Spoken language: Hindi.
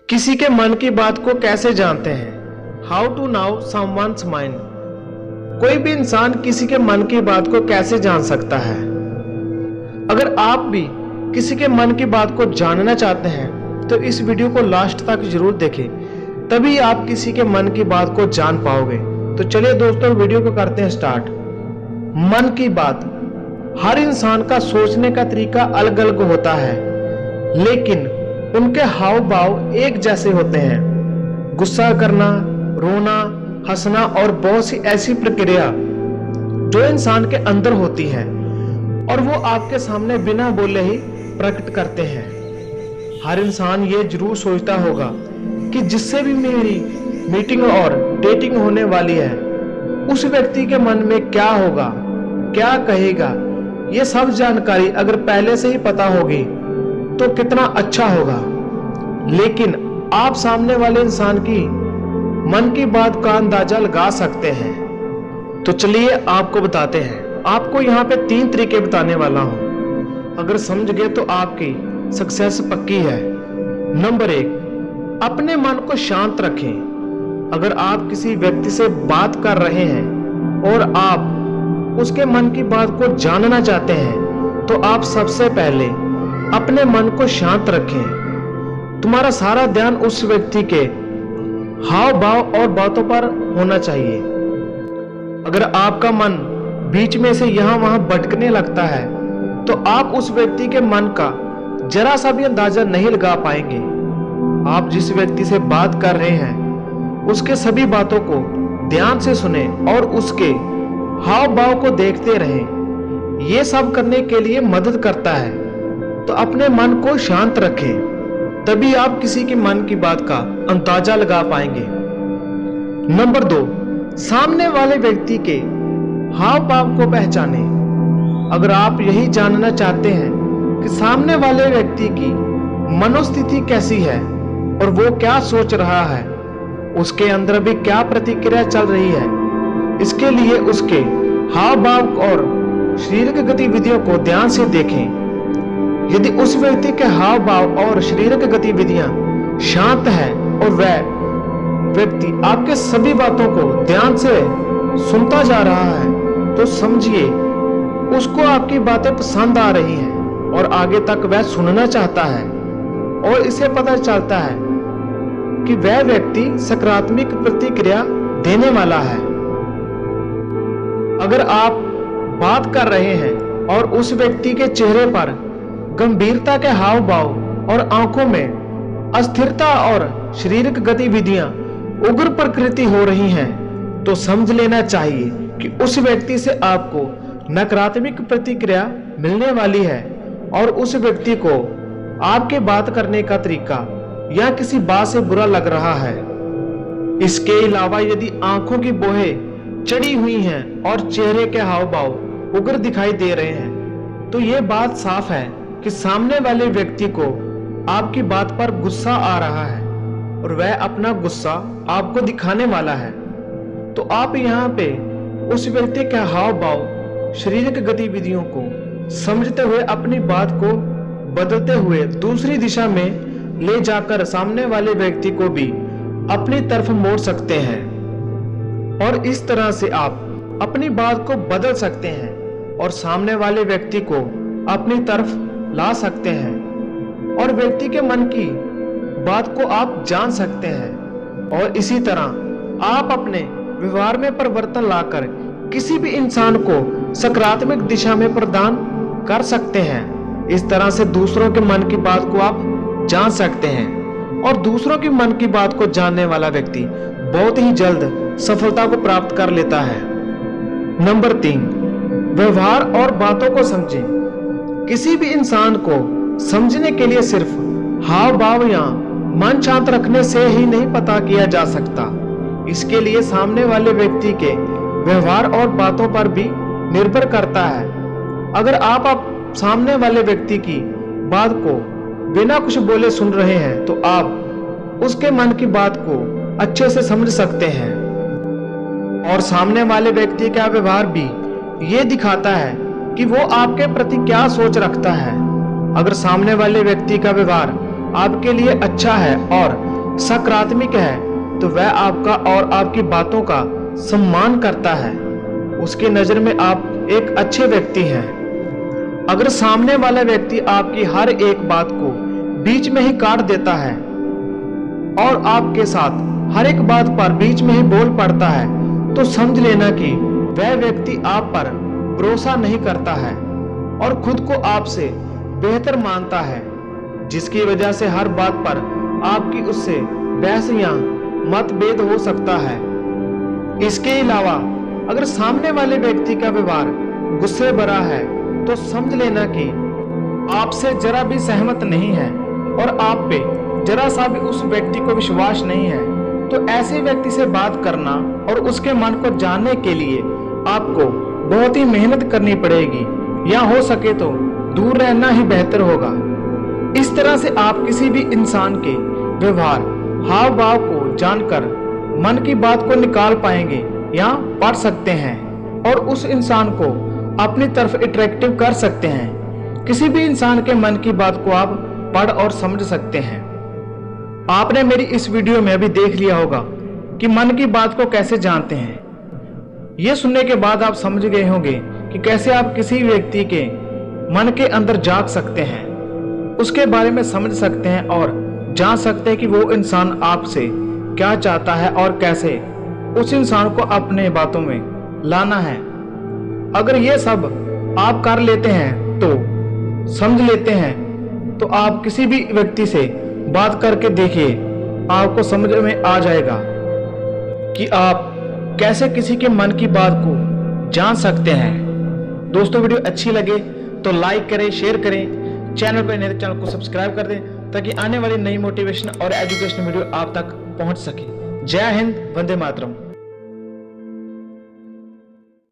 किसी के मन की बात को कैसे जानते हैं? How to know someone's mind. कोई भी इंसान किसी के मन की बात को कैसे जान सकता है? अगर आप भी किसी के मन की बात को जानना चाहते हैं तो इस वीडियो को लास्ट तक जरूर देखें, तभी आप किसी के मन की बात को जान पाओगे। तो चलिए दोस्तों, वीडियो को करते हैं स्टार्ट। मन की बात। हर इंसान का सोचने का तरीका अलग अलग होता है, लेकिन उनके हाव भाव एक जैसे होते हैं। गुस्सा करना, रोना, हंसना और बहुत सी ऐसी प्रक्रिया जो इंसान के अंदर होती है और वो आपके सामने बिना बोले ही प्रकट करते हैं। हर इंसान ये जरूर सोचता होगा कि जिससे भी मेरी मीटिंग और डेटिंग होने वाली है, उस व्यक्ति के मन में क्या होगा, क्या कहेगा। ये सब जानकारी अगर पहले से ही पता होगी तो कितना अच्छा होगा। लेकिन आप सामने वाले इंसान की मन की बात का अंदाजा लगा सकते हैं। तो चलिए आपको बताते हैं। आपको यहाँ पे 3 तरीके बताने वाला हूँ। अगर समझ गए तो आपकी सक्सेस पक्की है। नंबर 1, अपने मन को शांत रखें। अगर आप किसी व्यक्ति से बात कर रहे हैं और आप उसके मन की बात को जानना चाहते हैं तो आप सबसे पहले अपने मन को शांत रखें। तुम्हारा सारा ध्यान उस व्यक्ति के हाव भाव और बातों पर होना चाहिए। अगर आपका मन बीच में से यहां वहां भटकने लगता है तो आप उस व्यक्ति के मन का जरा सा भी अंदाजा नहीं लगा पाएंगे। आप जिस व्यक्ति से बात कर रहे हैं उसके सभी बातों को ध्यान से सुने और उसके हाव भाव को देखते रहें। यह सब करने के लिए मदद करता है। तो अपने मन को शांत रखें, तभी आप किसी के मन की बात का अंदाजा लगा पाएंगे। नंबर 2, सामने वाले व्यक्ति के हाव भाव को पहचानें। अगर आप यही जानना चाहते हैं कि सामने वाले व्यक्ति की मनोस्थिति कैसी है और वो क्या सोच रहा है, उसके अंदर भी क्या प्रतिक्रिया चल रही है, इसके लिए उसके हाव भाव और शारीरिक गतिविधियों को ध्यान से देखें। यदि उस व्यक्ति के हाव भाव और शारीरिक गतिविधियां शांत है और वह व्यक्ति आपके सभी बातों को ध्यान से सुनता जा रहा है, तो समझिए उसको आपकी बातें पसंद आ रही हैं और आगे तक वह सुनना चाहता है। और इसे पता चलता है कि वह व्यक्ति सकारात्मक प्रतिक्रिया देने वाला है। अगर आप बात कर रहे हैं और उस व्यक्ति के चेहरे पर गंभीरता के हाव भाव और आंखों में अस्थिरता और शारीरिक गतिविधियां उग्र प्रकृति हो रही हैं, तो समझ लेना चाहिए कि उस व्यक्ति से आपको नकारात्मक प्रतिक्रिया मिलने वाली है और उस व्यक्ति को आपके बात करने का तरीका या किसी बात से बुरा लग रहा है। इसके अलावा यदि आंखों की बोहें चढ़ी हुई हैं और चेहरे के हाव भाव उग्र दिखाई दे रहे हैं, तो ये बात साफ है कि सामने वाले व्यक्ति को आपकी बात पर गुस्सा आ रहा है और वह अपना गुस्सा आपको दिखाने वाला है। तो आप यहाँ पे उस व्यक्ति के हाव भाव, शारीरिक गतिविधियों को समझते हुए अपनी बात को बदलते हुए दूसरी दिशा में ले जाकर सामने वाले व्यक्ति को भी अपनी तरफ मोड़ सकते हैं। और इस तरह से आप अपनी बात को बदल सकते हैं और सामने वाले व्यक्ति को अपनी तरफ ला सकते हैं और व्यक्ति के मन की बात को आप जान सकते हैं। और इसी तरह आप अपने व्यवहार में परिवर्तन लाकर किसी भी इंसान को सकारात्मक दिशा में प्रदान कर सकते हैं। इस तरह से दूसरों के मन की बात को आप जान सकते हैं और दूसरों की मन की बात को जानने वाला व्यक्ति बहुत ही जल्द सफलता को प्राप्त कर लेता है। नंबर 3, व्यवहार और बातों को समझें। किसी भी इंसान को समझने के लिए सिर्फ हाव भाव या मन शांत रखने से ही नहीं पता किया जा सकता। इसके लिए सामने वाले व्यक्ति के व्यवहार और बातों पर भी निर्भर करता है। अगर आप सामने वाले व्यक्ति की बात को बिना कुछ बोले सुन रहे हैं तो आप उसके मन की बात को अच्छे से समझ सकते हैं। और सामने वाले व्यक्ति का व्यवहार भी ये दिखाता है कि वो आपके प्रति क्या सोच रखता है। अगर सामने वाले व्यक्ति का व्यवहार आपके लिए अच्छा है और सकारात्मक है तो वह आपका और आपकी बातों का सम्मान करता है। उसकी नजर में आप एक अच्छे व्यक्ति हैं। अगर सामने वाला व्यक्ति आपकी हर एक बात को बीच में ही काट देता है और आपके साथ हर एक बात पर बीच में ही बोल पड़ता है, तो समझ लेना कि वह व्यक्ति आप पर भरोसा नहीं करता है और खुद को आपसे बेहतर मानता है, जिसकी वजह से हर बात पर आपकी उससे बहस या मतभेद हो सकता है। इसके अलावा अगर सामने वाले व्यक्ति का व्यवहार गुस्से भरा है तो समझ लेना कि आपसे जरा भी सहमत नहीं है और आप पे जरा सा भी उस व्यक्ति को विश्वास नहीं है। तो ऐसे व्यक्ति से बात करना और उसके मन को जानने के लिए आपको बहुत ही मेहनत करनी पड़ेगी, या हो सके तो दूर रहना ही बेहतर होगा। इस तरह से आप किसी भी इंसान के व्यवहार, हाव भाव को जानकर मन की बात को निकाल पाएंगे या पढ़ सकते हैं और उस इंसान को अपनी तरफ अट्रैक्टिव कर सकते हैं। किसी भी इंसान के मन की बात को आप पढ़ और समझ सकते हैं। आपने मेरी इस वीडियो में अभी देख लिया होगा कि मन की बात को कैसे जानते हैं। यह सुनने के बाद आप समझ गए होंगे कि कैसे आप किसी व्यक्ति के मन के अंदर झांक सकते हैं, उसके बारे में समझ सकते हैं और जान सकते हैं कि वो इंसान आपसे क्या चाहता है और कैसे उस इंसान को अपने बातों में लाना है। अगर ये सब आप कर लेते हैं, तो समझ लेते हैं, तो आप किसी भी व्यक्ति से बात करके देखिए, आपको समझ में आ जाएगा कि आप कैसे किसी के मन की बात को जान सकते हैं। दोस्तों, वीडियो अच्छी लगे तो लाइक करें, शेयर करें, चैनल पर नए तो चैनल को सब्सक्राइब कर दें ताकि आने वाली नई मोटिवेशन और एजुकेशन वीडियो आप तक पहुंच सके। जय हिंद, वंदे मातरम।